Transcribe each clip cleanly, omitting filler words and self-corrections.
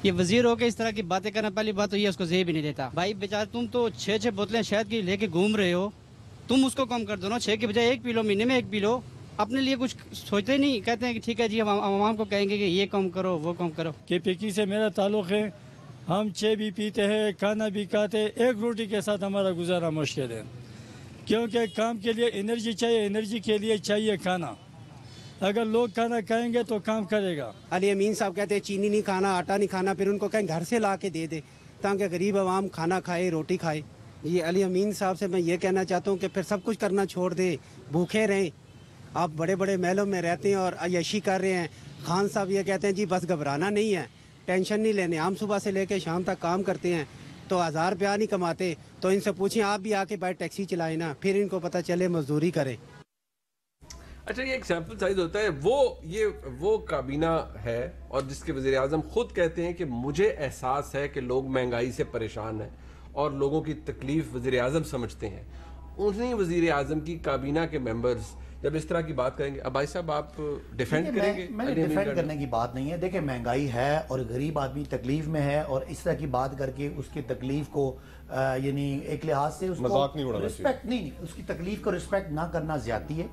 یہ وزیر ہو کے اس طرح کی باتیں کرنا، پہلی بات تو یہ اس کو زیب بھی نہیں دیتا بھائی بیچارہ، تم تو 6 بوتلیں شہد کی لے کے گھوم رہے ہو، تم اس کو کم کر دو نا، 6 کے بجائے 1 پی لو، مہینے میں 1 پی لو، اپنے لیے کچھ سوچتے نہیں، کہتے ہیں کہ ٹھیک ہے جی ہم عوام کو کہیں گے کہ یہ کم کرو وہ کم کرو۔ KPK سے میرا تعلق ہے، ہم چائے بھی پیتے ہیں، کھانا بھی کھاتے، ایک روٹی کے ساتھ ہمارا گزارا مشکل ہے، کیونکہ کام کے لیے انرجی چاہیے، انرجی کے لیے چاہیے کھانا، اگر لوگ کھانا کھائیں گے تو کام کرے گا۔ علی امین صاحب کہتے ہیں چینی نہیں کھانا، آٹا نہیں کھانا، پھر ان کو کہیں گھر سے لا کے دے دے تاکہ غریب عوام کھانا کھائے، روٹی کھائے۔ یہ علی امین صاحب سے میں یہ کہنا چاہتا ہوں کہ پھر سب کچھ کرنا چھوڑ دیں، بھوکے رہیں۔ آپ بڑے بڑے محلوں میں رہتے ہیں اور عیاشی کر رہے ہیں۔ خان صاحب یہ کہتے ہیں جی بس گھبرانا نہیں ہے، ٹینشن نہیں لینے، ہم صبح سے لے کے شام تک کام کرتے ہیں تو 1000 روپیہ نہیں کماتے، تو ان سے پوچھیں آپ بھی آ کے باہر ٹیکسی چلائیں نا، پھر ان کو پتہ چلے مزدوری کریں۔ اچھا یہ ایک سیمپل سائز ہوتا ہے، وہ کابینہ ہے اور جس کے وزیر اعظم خود کہتے ہیں کہ مجھے احساس ہے کہ لوگ مہنگائی سے پریشان ہیں اور لوگوں کی تکلیف وزیر اعظم سمجھتے ہیں۔ انہیں وزیر اعظم کی کابینہ کے ممبرز جب اس طرح کی بات کریں گے، اب بھائی صاحب آپ ڈیفینڈ کریں گے؟ میں ڈیفینڈ کرنے کی بات نہیں ہے، دیکھیں مہنگائی ہے اور غریب آدمی تکلیف میں ہے، اور اس طرح کی بات کر کے اس کی تکلیف کو یعنی ایک لحاظ سے اس کو رسپیکٹ نہیں، اس کی تکلیف کو رسپیکٹ نہ کرنا زیادتی ہے۔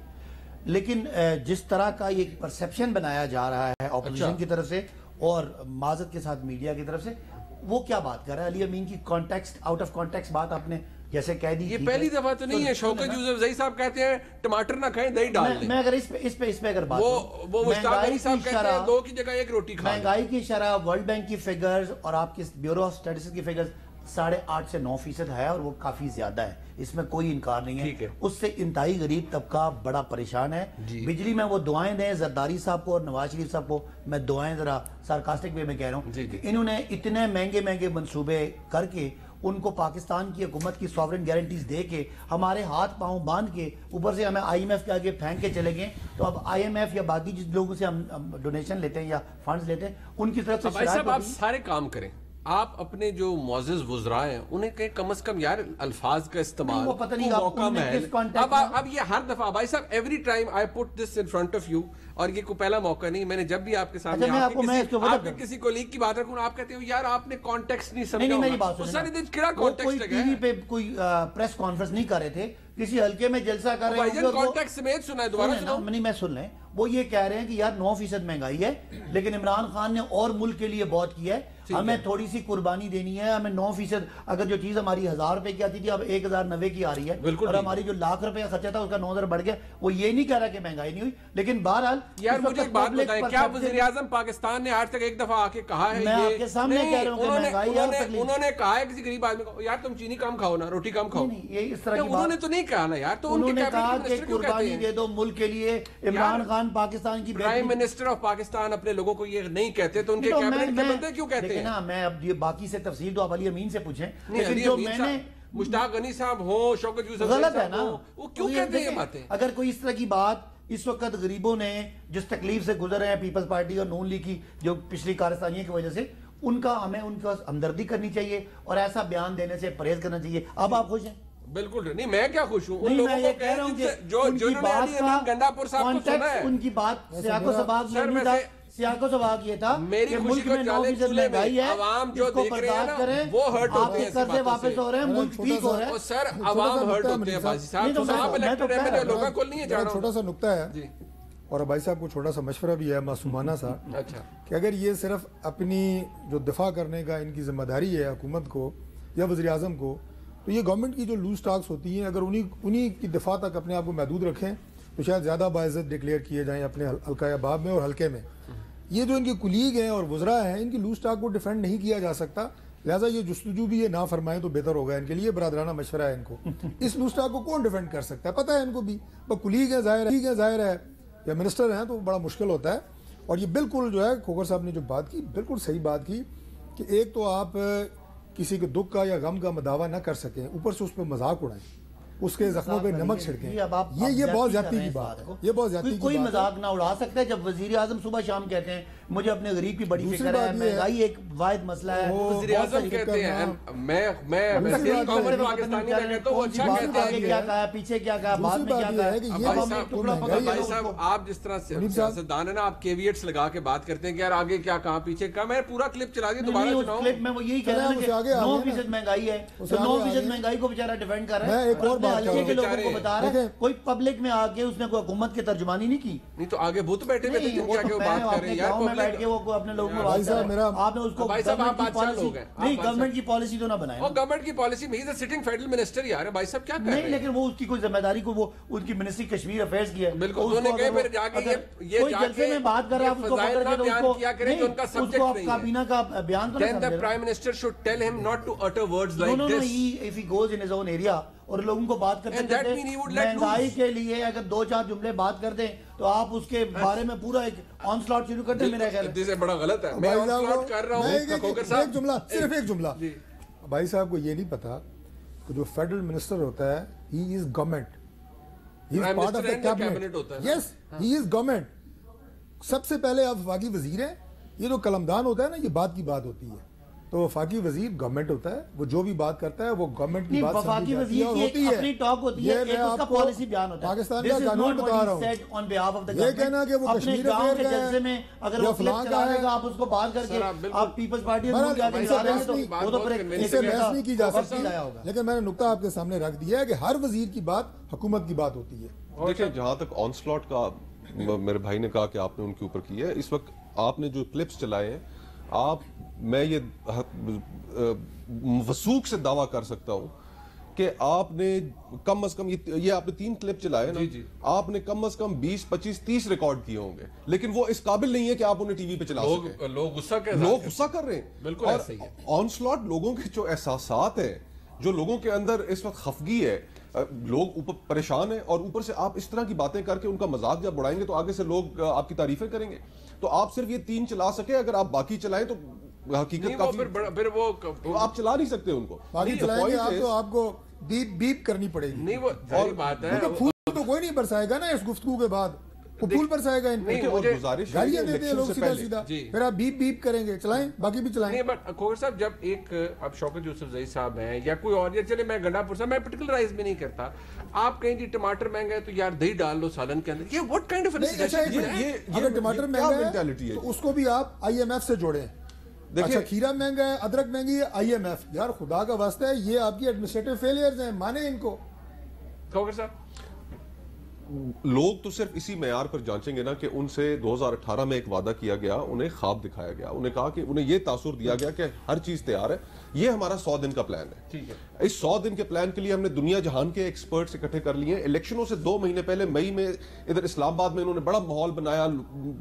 لیکن جس طرح کا یہ پرسیپشن بنایا جا رہا ہے اپوزیشن کی طرف سے اور معذرت کے ساتھ میڈیا کی طرف سے، وہ کیا بات کر رہا ہے؟ علی امین کی کانٹیکسٹ، آؤٹ آف کانٹیکسٹ بات آپ نے جیسے کہہ دی، یہ پہلی دفعہ تو نہیں ہے۔ شوکت یوسف زئی صاحب کہتے ہیں ٹماٹر نہ کھائیں دہی ڈال لیں۔ میں اگر اس پہ اگر بات وہ مشتاق علی صاحب کہتے ہیں 2 کی جگہ 1 روٹی کھائیں۔ مہنگائی کی شرح ورلڈ بینک کی فگرز اور آپ کی بیورو آف اسٹیٹسٹکس کی فگرز 8.5 سے 9% ہے، اور وہ کافی زیادہ ہے، اس میں کوئی انکار نہیں ہے۔ اس سے انتہائی غریب طبقہ بڑا پریشان ہے۔ بجلی میں وہ دعائیں دیں زرداری صاحب کو اور نواز شریف صاحب کو، میں دعائیں ذرا سارکاسٹک وے میں کہہ رہا ہوں کہ انہوں نے اتنے مہنگے منصوبے کر کے ان کو پاکستان کی حکومت کی سوورن گارنٹیز دے کے ہمارے ہاتھ پاؤں باندھ کے اوپر سے ہمیں IMF کے آگے پھینک کے چلے گئے، تو اب IMF یا باقی جس لوگوں سے ہم ڈونیشن لیتے ہیں یا فنڈز لیتے ہیں ان کی طرف سے بھائی صاحب آپ سارے کام کریں، آپ اپنے جو معزز وزراء ہیں انہیں کہیں کم از کم یار الفاظ کا استعمال موقع محل۔ اب یہ ہر دفعہ بھائی صاحب every time I put this in front of you, اور یہ کوئی پہلا موقع نہیں، میں نے جب بھی آپ کے سامنے آپ کے کسی کولیگ کی بات رکھوں آپ کہتے ہو یار آپ نے کانٹیکسٹ نہیں سمجھا، میری بات کوئی ٹی وی پہ کوئی پریس کانفرنس نہیں کر رہے تھے، کسی حلقے میں جلسہ کر رہے ہیں، کانٹیکٹ سمیت سنا ہے، دوبارہ سنو نہیں میں سن لیں، وہ یہ کہہ رہے ہیں کہ یار 9% مہنگائی ہے، لیکن عمران خان نے اور ملک کے لیے بہت کیا ہے، ہمیں تھوڑی سی قربانی دینی ہے، ہمیں 9%، اگر جو چیز ہماری 1000 روپے کی آتی تھی اب 1090 کی آ رہی ہے، اور ہماری جو لاکھ روپے کا خرچہ تھا اس کا 9000 بڑھ گیا۔ وہ یہ نہیں کہہ رہا کہ مہنگائی نہیں ہوئی، لیکن بہرحال یار مجھے ایک بات بتائیں، کیا وزیر اعظم پاکستان نے آج تک ایک دفعہ آ کے کہا ہے؟ میں آپ کے سامنے کہہ رہا ہوں کہ مہنگائی ہے، انہوں نے کہا ہے کسی غریب آدمی کو یار تم چینی کم کھاؤ نا، روٹی کم کھاؤ، انہوں نے تو نہیں کہا نا یار، تو انہوں نے کہا کہ قربانی دے دو ملک کے لیے۔ عمران خان پاکستان کی پرائم منسٹر آف پاکستان اپنے لوگوں کو یہ نہیں کہتے تو ان کے کیبنٹ کے بندے کیوں کہتے ہیں؟ نا میں اب یہ باقی سے تفصیل تو آپ علی امین سے پوچھیں، لیکن جو میں نے مشتاق غنی صاحب ہوں، شوکت یوسف غلط ہے نا، وہ کیوں کہتے ہیں یہ باتیں؟ اگر کوئی اس طرح کی بات اس وقت غریبوں نے جس تکلیف سے گزر رہے ہیں پیپلز پارٹی اور نون لیگ کی جو پچھلی کارستانیوں کی وجہ سے، ہمیں ان کا ہمدردی کرنی چاہیے اور ایسا بیان دینے سے پرہیز کرنا چاہیے۔ اب آپ خوش ہیں؟ بالکل نہیں، میں کیا خوش ہوں، ان لوگوں کو کہہ رہا ہوں جو جنہوں نے علی امین گنڈاپور صاحب کو سنا ہے، ان کی بات سیاق و سباق یہ نہیں تھا، سیاق و سباق یہ تھا کہ ملک میں 9% مہنگائی ہے، جو اس کو برداشت کریں، آپ کے قرضے واپس ہو رہے ہیں، ملک ٹھیک ہو رہا ہے۔ سر عوام ہرٹ ہوتے ہیں بھائی صاحب، آپ الیکٹڈ ایم ایل لوگوں کو نہیں ہے، جانا چھوٹا سا نقطہ ہے اور بھائی صاحب کو چھوٹا سا مشورہ بھی ہے معصومانہ سا، کہ اگر یہ صرف اپنی جو دفاع کرنے کا ان کی ذمہ داری ہے حکومت کو یا وزیر اعظم کو، تو یہ گورنمنٹ کی جو لوز ٹاکس ہوتی ہیں اگر انہی کی دفاع تک اپنے آپ کو محدود رکھیں تو شاید زیادہ باعزت ڈکلیئر کیے جائیں اپنے حلقہ احباب میں اور حلقے میں۔ یہ جو ان کے کلیگ ہیں اور وزراء ہیں ان کی لوز ٹاک کو ڈیفینڈ نہیں کیا جا سکتا، لہٰذا یہ جستجو بھی یہ نہ فرمائیں تو بہتر ہوگا ان کے لیے، برادرانہ مشورہ ہے ان کو۔ اس لوز ٹاک کو کون ڈیفینڈ کر سکتا ہے؟ پتہ ہے ان کو بھی، کلیگ ہیں ظاہر ہے یا منسٹر ہیں تو بڑا مشکل ہوتا ہے۔ اور یہ بالکل جو ہے کھوکھر صاحب نے جو بات کی بالکل صحیح بات کی کہ ایک تو آپ کسی کے دکھ کا یا غم کا مداوع نہ کر سکیں، اوپر سے اس پہ مذاق اڑائیں، اس کے زخموں پہ نمک چھڑکیں، یہ بہت زیادتی کی بات ہے، یہ بہت زیادتی کی بات ہے۔ کوئی مذاق نہ اڑا سکتا ہے جب وزیر اعظم صبح شام کہتے ہیں مجھے اپنے غریب کی بڑی دوسری فکر ہے, بات یہ ہے- مہنگائی ایک واحد مسئلہ ہے. وزیر اعظم کہتے ہیں میں ویسے ہی قومی پاکستانی میں کہتا ہوں وہ اچھا کہتے ہیں. کیا کہا, پیچھے کیا کہا, بعد میں کیا کہا. بھائی صاحب آپ جس طرح سیاستدان ہے نا, آپ کیویٹس لگا کے بات کرتے ہیں کہ یار آگے کیا کہاں پیچھے کہا. میں پورا کلپ چلا دیا دوبارہ سناؤں. کلپ میں وہ یہی کہہ رہا ہوں کہ 9% مہنگائی ہے, تو 9% مہنگائی کو بیچارہ ڈیفینڈ کر رہا ہے. ایک اور بات ہلکے کے لوگوں کو بتا رہا ہے, کوئی پبلک میں آ کے اس نے کوئی حکومت کی ترجمانی نہیں کی. نہیں تو آگے بھوت بیٹھے ہوئے تھے جن کی آگے وہ بات کر رہے ہیں یار. میں بیٹھ کے وہ اپنے لوگوں کو بات کر رہے ہیں. آپ نے اس کو نہیں, گورنمنٹ کی پالیسی تو نہ بنائے. اور گورنمنٹ کی پالیسی میں سٹنگ فیڈرل منسٹر یار بھائی صاحب کیا کر رہے ہیں. نہیں, لیکن وہ اس کی کوئی ذمہ داری کو, وہ ان کی منسٹری کشمیر افیئرز کی ہے. بالکل انہوں نے کہے پھر جا کے یہ کوئی جلسے میں بات کر رہا ہے, اس کو پکڑ کے بیان کیا کریں جو ان کا سبجیکٹ نہیں ہے. کابینہ کا بیان تو Then the Prime Minister should tell him not to utter words like no, this. if he goes in his own area اور لوگوں کو بات کرتے And that mean he would let مہنگائی loose. کے لیے اگر 2-4 جملے بات کر دیں تو آپ اس کے بارے میں پورا ایک آن سلاٹ شروع کر دیں. میرا خیال ہے سے بڑا غلط ہے. میں آن سلاٹ کر رہا ہوں. ایک جملہ, صرف ایک جملہ. بھائی صاحب کو یہ نہیں پتا کہ جو فیڈرل منسٹر ہوتا ہے he is government, he is part of the cabinet. Yes, he is government. سب سے پہلے آپ وفاقی وزیر ہیں. یہ جو قلمدان ہوتا ہے نا, یہ بات کی بات ہوتی ہے. تو وفاقی وزیر گورنمنٹ ہوتا ہے, وہ جو بھی بات کرتا ہے وہ گورنمنٹ کی بات وفاقی وزیر کی ایک اپنی ٹاک ہوتی ہے, ایک اس کا پالیسی بیان ہوتا ہے. پاکستان کا قانون بتا رہا ہوں. یہ کہنا کہ وہ اپنے کشمیر گاؤں کے افیئر کا جلسے میں اگر وہ کلپ چلا دے گا, آپ اس کو بات کر کے آپ پیپلز پارٹی وہ تو پھر اس سے بحث نہیں کی جا سکتی. لیکن میں نے نقطہ آپ کے سامنے رکھ دیا ہے کہ ہر وزیر کی بات حکومت کی بات ہوتی ہے. دیکھیں, جہاں تک آن سلاٹ کا میرے بھائی نے کہا کہ آپ نے ان کے اوپر کی ہے, اس وقت آپ نے جو کلپس چلائے ہیں, میں یہ وثوق سے دعویٰ کر سکتا ہوں کہ آپ نے کم از کم یہ آپ نے 3 کلپ چلائے نا, آپ نے کم از کم 20, 25, 30 ریکارڈ کیے ہوں گے, لیکن وہ اس قابل نہیں ہے کہ آپ انہیں ٹی وی پہ چلا سکیں. لوگ غصہ کر رہے ہیں. بالکل ایسا ہی ہے. آن سلاٹ لوگوں کے جو احساسات ہیں, جو لوگوں کے اندر اس وقت خفگی ہے, لوگ اوپر پریشان ہیں, اور اوپر سے آپ اس طرح کی باتیں کر کے ان کا مذاق جب اڑائیں گے تو آگے سے لوگ آپ کی تعریفیں کریں گے. تو آپ صرف یہ 3 چلا سکے, اگر آپ باقی چلائیں تو حقیقت پھر وہ آپ چلا نہیں سکتے ان کو. باقی چلائیں گے آپ تو آپ کو بیپ بیپ کرنی پڑے گی. نہیں, وہ ظاہری بات ہے. پھول تو کوئی نہیں برسائے گا نا اس گفتگو کے بعد, وہ پھول برسائے گا ان کو. گالیاں دیتے ہیں لوگ سیدھا سیدھا, پھر آپ بیپ بیپ کریں گے, چلائیں, باقی بھی چلائیں. نہیں, بٹ کھوکر صاحب جب ایک اب شوکت یوسف زئی صاحب ہیں یا کوئی اور, یا چلے میں گنڈا پور صاحب, میں پرٹیکولرائز بھی نہیں کرتا, آپ کہیں جی ٹماٹر مہنگا ہے تو یار دہی ڈال لو سالن کے اندر, یہ واٹ کائنڈ آف اگر ٹماٹر مہنگا ہے تو اس کو بھی آپ آئی ایم ایف سے جوڑیں. اچھا کھیرا مہنگا ہے, ادرک مہنگی ہے, آئی ایم ایف. یار خدا کا واسطہ ہے, یہ آپ کی ایڈمنسٹریٹو فیلیئرز ہیں, مانے ان کو. کھوکر صاحب لوگ تو صرف اسی معیار پر جانچیں گے نا کہ ان سے 2018 میں ایک وعدہ کیا گیا, انہیں خواب دکھایا گیا, انہیں کہا کہ انہیں یہ تاثر دیا گیا کہ ہر چیز تیار ہے, یہ ہمارا 100 دن کا پلان ہے. ٹھیک ہے, اس 100 دن کے پلان کے لیے ہم نے دنیا جہان کے ایکسپرٹس اکٹھے کر لیے ہیں. الیکشنوں سے 2 مہینے پہلے مئی میں ادھر اسلام آباد میں انہوں نے بڑا ماحول بنایا,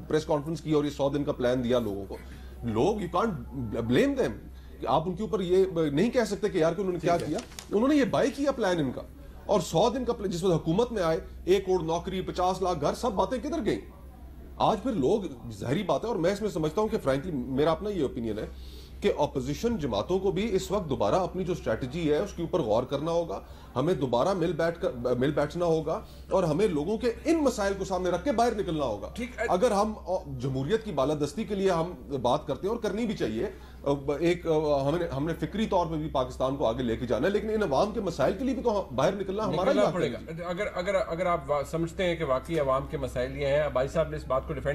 پریس کانفرنس کی اور یہ 100 دن کا پلان دیا لوگوں کو. لوگ یو کانٹ بلیم دیم, آپ ان کے اوپر یہ نہیں کہہ سکتے کہ یار کہ انہوں نے کیا کیا. انہوں نے یہ بائی کیا پلان ان کا, اور 100 دن کا جس وقت حکومت میں آئے 1 کروڑ نوکری, 50 لاکھ گھر, سب باتیں کدھر گئیں. آج پھر لوگ, ظاہری بات ہے, اور میں اس میں سمجھتا ہوں کہ فرینکلی میرا اپنا یہ اوپینین ہے کہ اپوزیشن جماعتوں کو بھی اس وقت دوبارہ اپنی جو اسٹریٹجی ہے اس کے اوپر غور کرنا ہوگا. ہمیں دوبارہ مل بیٹھنا ہوگا, اور ہمیں لوگوں کے ان مسائل کو سامنے رکھ کے باہر نکلنا ہوگا. اگر ہم جمہوریت کی بالادستی کے لیے ہم بات کرتے ہیں, اور کرنی بھی چاہیے, ایک ہم نے فکری طور پہ بھی پاکستان کو آگے لے کے جانا ہے, لیکن ان عوام کے مسائل کے لیے بھی تو باہر نکلنا ہمارا ہی پڑے گا. اگر آپ سمجھتے ہیں کہ واقعی عوام کے مسائل یہ ہیں, بھائی صاحب نے اس بات کو ڈیفینڈ